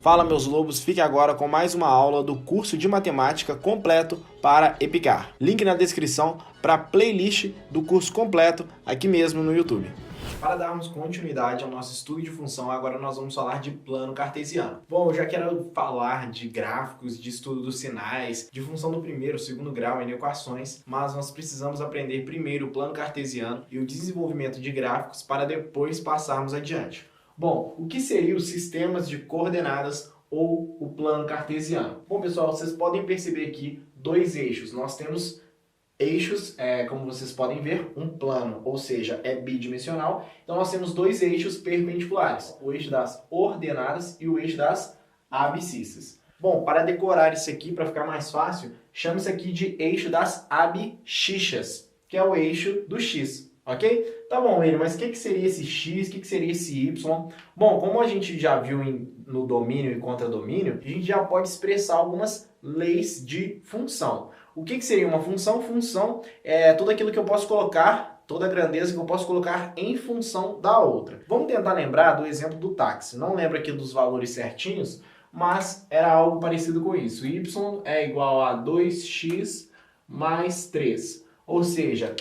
Fala meus lobos, fique agora com mais uma aula do curso de matemática completo para EPICAR. Link na descrição para a playlist do curso completo aqui mesmo no YouTube. Para darmos continuidade ao nosso estudo de função, agora nós vamos falar de plano cartesiano. Bom, eu já quero falar de gráficos, de estudo dos sinais, de função do primeiro, segundo grau em equações, mas nós precisamos aprender primeiro o plano cartesiano e o desenvolvimento de gráficos para depois passarmos adiante. Bom, o que seriam os sistemas de coordenadas ou o plano cartesiano? Bom, pessoal, vocês podem perceber aqui dois eixos. Nós temos eixos, como vocês podem ver, um plano, ou seja, é bidimensional. Então nós temos dois eixos perpendiculares, o eixo das ordenadas e o eixo das abscissas. Bom, para decorar isso aqui, para ficar mais fácil, chama isso aqui de eixo das abscissas, que é o eixo do x. Ok? Tá bom, William, mas o que seria esse x, o que seria esse y? Bom, como a gente já viu no domínio e contradomínio, a gente já pode expressar algumas leis de função. O que seria uma função? Função é tudo aquilo que eu posso colocar, toda a grandeza que eu posso colocar em função da outra. Vamos tentar lembrar do exemplo do táxi. Não lembro aqui dos valores certinhos, mas era algo parecido com isso. Y é igual a 2x mais 3. Ou seja,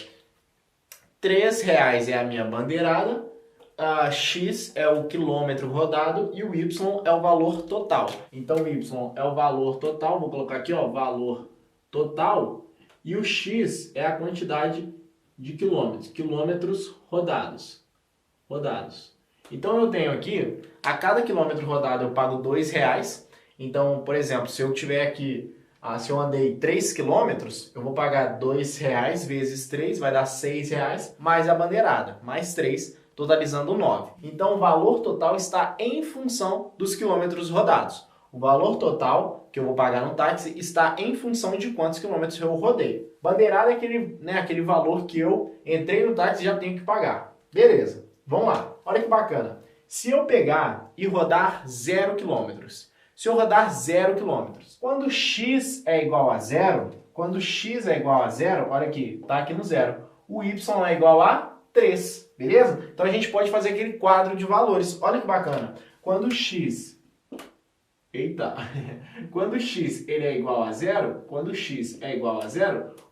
R$3 é a minha bandeirada, a x é o quilômetro rodado e o y é o valor total. Então o y é o valor total, vou colocar aqui, ó, valor total, e o x é a quantidade de quilômetros rodados. Então eu tenho aqui, a cada quilômetro rodado eu pago R$2. Então, por exemplo, se eu tiver aqui, se eu andei 3 km, eu vou pagar R$2 vezes 3, vai dar R$6, mais a bandeirada, mais 3, totalizando 9. Então o valor total está em função dos quilômetros rodados. O valor total que eu vou pagar no táxi está em função de quantos quilômetros eu rodei. Bandeirada é aquele valor que eu entrei no táxi e já tenho que pagar. Beleza, vamos lá. Olha que bacana. Se eu pegar e rodar 0 km, se eu rodar 0 km, quando x é igual a 0, olha aqui, tá aqui no 0, o y é igual a 3, beleza? Então a gente pode fazer aquele quadro de valores. Olha que bacana. Quando x ele é igual a 0,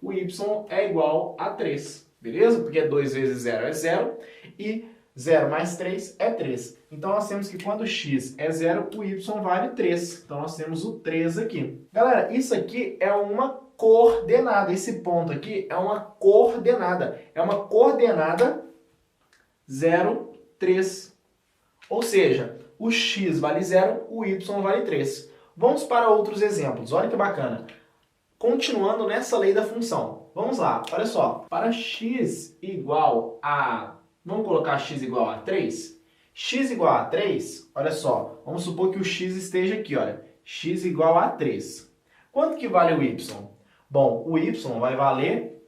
o y é igual a 3, beleza? Porque 2 vezes 0 é 0 e 0 mais 3 é 3. Então nós temos que quando x é 0, o y vale 3. Então nós temos o 3 aqui. Galera, isso aqui é uma coordenada. Esse ponto aqui é uma coordenada. É uma coordenada 0, 3. Ou seja, o x vale 0, o y vale 3. Vamos para outros exemplos. Olha que bacana. Continuando nessa lei da função. Vamos lá, olha só. Para x igual a... Vamos colocar x igual a 3? X igual a 3, olha só. Vamos supor que o x esteja aqui, olha. X igual a 3. Quanto que vale o y? Bom, o y vai valer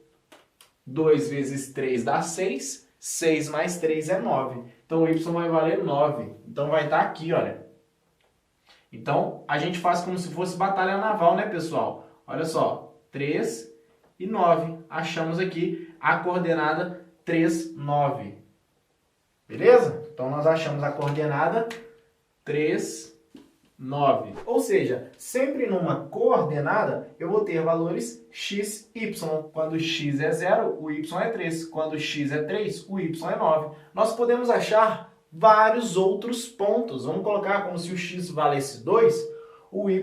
2 vezes 3 dá 6. 6 mais 3 é 9. Então o y vai valer 9. Então vai estar aqui, olha. Então a gente faz como se fosse batalha naval, né, pessoal? Olha só. 3 e 9. Achamos aqui a coordenada 3, 9. Beleza? Então nós achamos a coordenada 3, 9. Ou seja, sempre numa coordenada eu vou ter valores x, y. Quando x é 0, o y é 3. Quando x é 3, o y é 9. Nós podemos achar vários outros pontos. Vamos colocar como se o x valesse 2, o y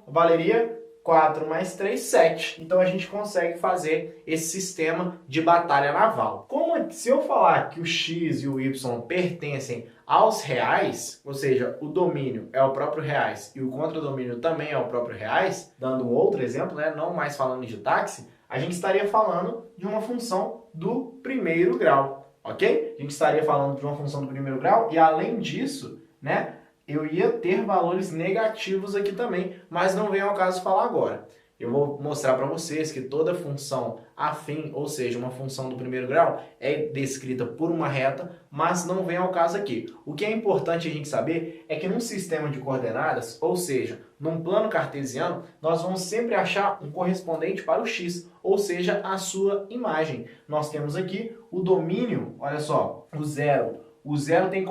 valeria 4 mais 3, 7. Então a gente consegue fazer esse sistema de batalha naval. Se eu falar que o x e o y pertencem aos reais, ou seja, o domínio é o próprio reais e o contradomínio também é o próprio reais, dando um outro exemplo, né, não mais falando de táxi, a gente estaria falando de uma função do primeiro grau, ok? A gente estaria falando de uma função do primeiro grau e além disso, né, eu ia ter valores negativos aqui também, mas não vem ao caso falar agora. Eu vou mostrar para vocês que toda função afim, ou seja, uma função do primeiro grau, é descrita por uma reta, mas não vem ao caso aqui. O que é importante a gente saber é que num sistema de coordenadas, ou seja, num plano cartesiano, nós vamos sempre achar um correspondente para o x, ou seja, a sua imagem. Nós temos aqui o domínio, olha só, o zero. O zero tem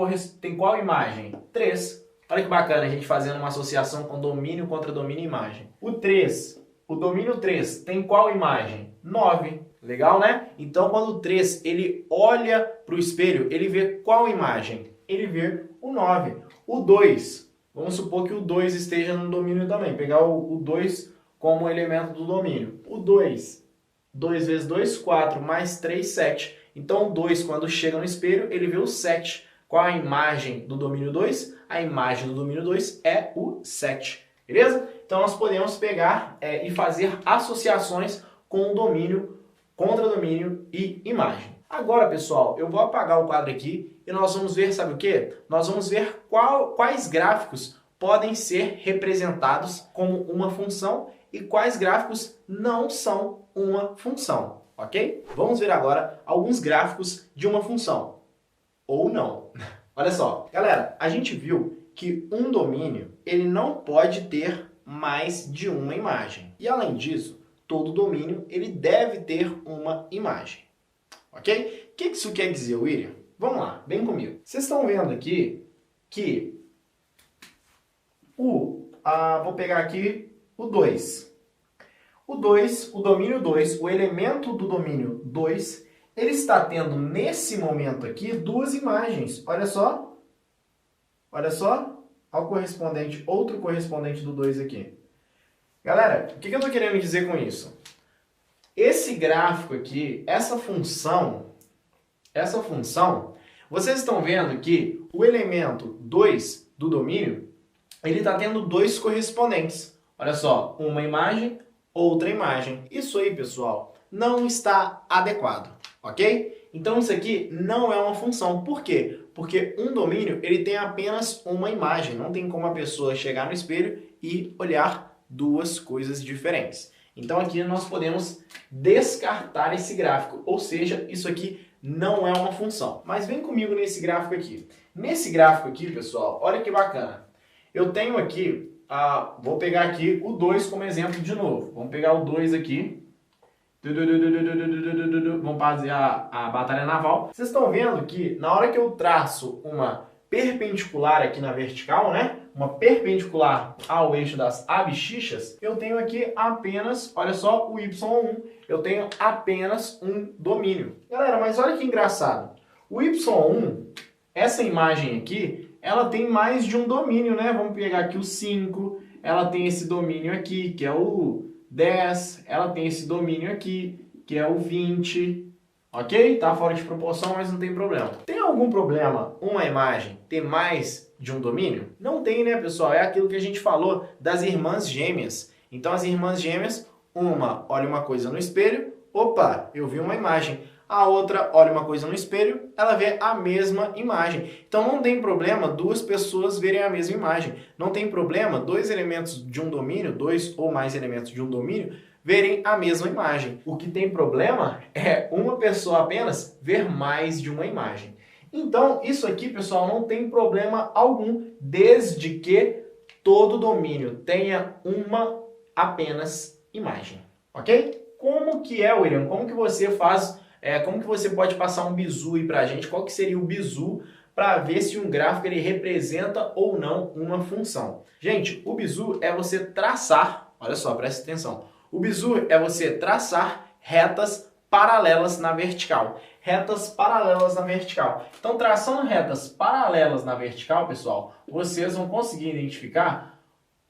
qual imagem? 3. Olha que bacana a gente fazendo uma associação com domínio contra domínio e imagem. O 3, o domínio 3 tem qual imagem? 9. Legal, né? Então, quando o 3 ele olha para o espelho, ele vê qual imagem? Ele vê o 9. O 2, vamos supor que o 2 esteja no domínio também. Pegar o 2 como elemento do domínio. O 2, 2 vezes 2, 4, mais 3, 7. Então, o 2, quando chega no espelho, ele vê o 7. Qual a imagem do domínio 2? A imagem do domínio 2 é o 7. Beleza? Então, nós podemos pegar e fazer associações com o domínio, contradomínio e imagem. Agora, pessoal, eu vou apagar o quadro aqui e nós vamos ver, sabe o quê? Nós vamos ver quais gráficos podem ser representados como uma função e quais gráficos não são uma função, ok? Vamos ver agora alguns gráficos de uma função. Ou não. Olha só, galera, a gente viu que um domínio ele não pode ter mais de uma imagem. E além disso, todo domínio ele deve ter uma imagem. Ok? O que isso quer dizer, William? Vamos lá, vem comigo. Vocês estão vendo aqui que vou pegar aqui o 2. O 2, o domínio 2, o elemento do domínio 2, ele está tendo nesse momento aqui duas imagens. Olha só. Olha só. Olha o correspondente, outro correspondente do 2 aqui. Galera, o que eu estou querendo dizer com isso? Esse gráfico aqui, essa função, vocês estão vendo que o elemento 2 do domínio, ele está tendo dois correspondentes. Olha só, uma imagem, outra imagem. Isso aí, pessoal, não está adequado, ok? Então isso aqui não é uma função. Por quê? Porque um domínio ele tem apenas uma imagem. Não tem como a pessoa chegar no espelho e olhar duas coisas diferentes. Então aqui nós podemos descartar esse gráfico, ou seja, isso aqui não é uma função. Mas vem comigo nesse gráfico aqui. Nesse gráfico aqui, pessoal, olha que bacana. Eu tenho aqui, vou pegar aqui o 2 como exemplo de novo. Vamos pegar o 2 aqui. Vamos fazer a batalha naval. Vocês estão vendo que na hora que eu traço uma perpendicular aqui na vertical, né? Uma perpendicular ao eixo das abscissas, eu tenho aqui apenas, olha só, o y1. Eu tenho apenas um domínio. Galera, mas olha que engraçado. O y1, essa imagem aqui, ela tem mais de um domínio, né? Vamos pegar aqui o 5, ela tem esse domínio aqui, que é o 10, ela tem esse domínio aqui, que é o 20, ok? Tá fora de proporção, mas não tem problema. Tem algum problema uma imagem ter mais de um domínio? Não tem, né, pessoal? É aquilo que a gente falou das irmãs gêmeas. Então, as irmãs gêmeas, uma olha uma coisa no espelho, opa, eu vi uma imagem. A outra olha uma coisa no espelho, ela vê a mesma imagem. Então não tem problema duas pessoas verem a mesma imagem. Não tem problema dois elementos de um domínio, dois ou mais elementos de um domínio, verem a mesma imagem. O que tem problema é uma pessoa apenas ver mais de uma imagem. Então isso aqui, pessoal, não tem problema algum, desde que todo domínio tenha uma apenas imagem. Ok? Como que é, William? Como que você faz... como que você pode passar um bizu aí pra gente? Qual que seria o bizu para ver se um gráfico ele representa ou não uma função? Gente, o bizu é você traçar, olha só, presta atenção. O bizu é você traçar retas paralelas na vertical. Retas paralelas na vertical. Então, traçando retas paralelas na vertical, pessoal, vocês vão conseguir identificar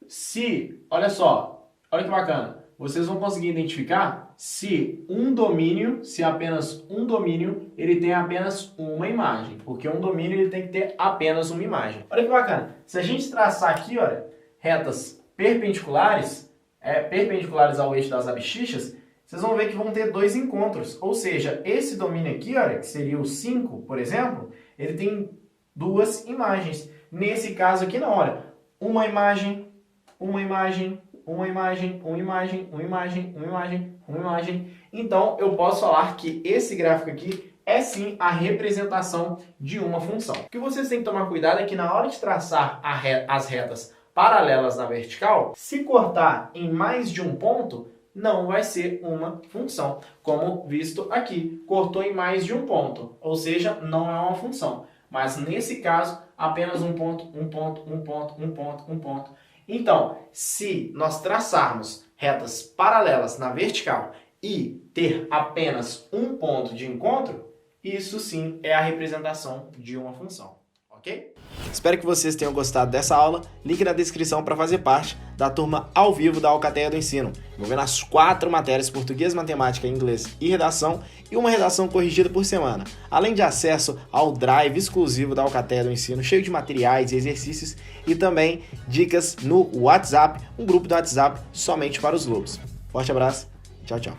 se, olha só, olha que bacana. Vocês vão conseguir identificar se um domínio, se apenas um domínio, ele tem apenas uma imagem. Porque um domínio ele tem que ter apenas uma imagem. Olha que bacana. Se a gente traçar aqui, olha, retas perpendiculares, perpendiculares ao eixo das abscissas, vocês vão ver que vão ter dois encontros. Ou seja, esse domínio aqui, olha, que seria o 5, por exemplo, ele tem duas imagens. Nesse caso aqui não, olha, uma imagem, uma imagem, uma imagem, uma imagem, uma imagem, uma imagem, uma imagem. Então, eu posso falar que esse gráfico aqui é sim a representação de uma função. O que vocês têm que tomar cuidado é que na hora de traçar as retas paralelas na vertical, se cortar em mais de um ponto, não vai ser uma função. Como visto aqui, cortou em mais de um ponto, ou seja, não é uma função. Mas nesse caso, apenas um ponto, um ponto, um ponto, um ponto, um ponto. Então, se nós traçarmos retas paralelas na vertical e ter apenas um ponto de encontro, isso sim é a representação de uma função, ok? Espero que vocês tenham gostado dessa aula. Link na descrição para fazer parte da turma ao vivo da Alcateia do Ensino, envolvendo as 4 matérias: português, matemática, inglês e redação, e uma redação corrigida por semana, além de acesso ao drive exclusivo da Alcateia do Ensino, cheio de materiais e exercícios, e também dicas no WhatsApp, um grupo do WhatsApp somente para os lobos. Forte abraço, tchau, tchau.